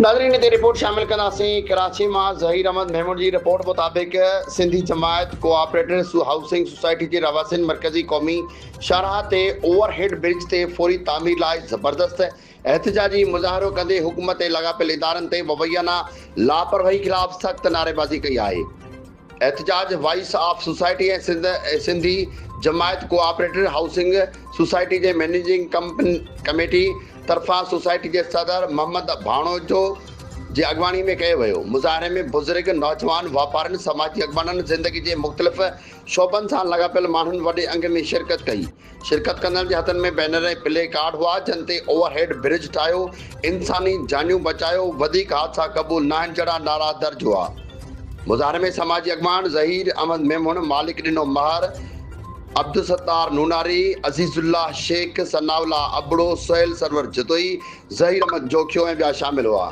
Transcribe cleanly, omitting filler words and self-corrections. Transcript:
नाज़रीन ते रिपोर्ट शामिल कंदासीं। कराची में ज़हीर अहमद महमूद की रिपोर्ट मुताबिक सिंधी जमायत कोऑपरेटिव हाउसिंग सोसाइटी के रवासिन मरकज़ी क़ौमी शाहराह ते ओवरहेड ब्रिज ते फौरी तामीर लाइ ज़बरदस्त एहतजाजी मुज़ाहरो कंदे हुकूमत ऐं लाॻापियल इदारनि ते मुबैना लापरवाही ख़िलाफ़ सख़्त नारेबाज़ी कई आहे। एहतजाज वॉइस ऑफ सोसाइटी ऐं सिंधी जमायत कोऑपरेटिव हाउसिंग सोसाइटी के मैनेजिंग कमेटी तरफ़ां सोसाइटी के सदर मोहम्मद भाणोजो जी अगवानी में कयो वियो। मुज़ाहरे में बुज़ुर्ग, नौजवान, वापारनि, समाजी अगवाननि, ज़िंदगी के मुख़्तलिफ़ शोबनि सां लाॻापियल माण्हुनि वॾे अंग में शिरकत कई। शिरकत कंदड़ जे हथनि में बैनर ऐं प्ले कार्ड हुआ जिन ते ओवरहेड ब्रिज ठाहियो, इंसानी जानियूं बचायो, वधीक हादसा क़बूल न आहिनि जहिड़ा नारा दर्ज हुआ। मुज़ाहरे में समाजी अगवान ज़हीर अहमद मेमून, मालिक ॾिनो महर, अब्दुल सत्तार नूनारी, अज़ीज़ुल्लाह शेख, सनाउल्लाह अबड़ो, सोहेल सरवर जतोई, ज़हीर अहमद जोखियो ऐं ॿिया शामिल हुआ।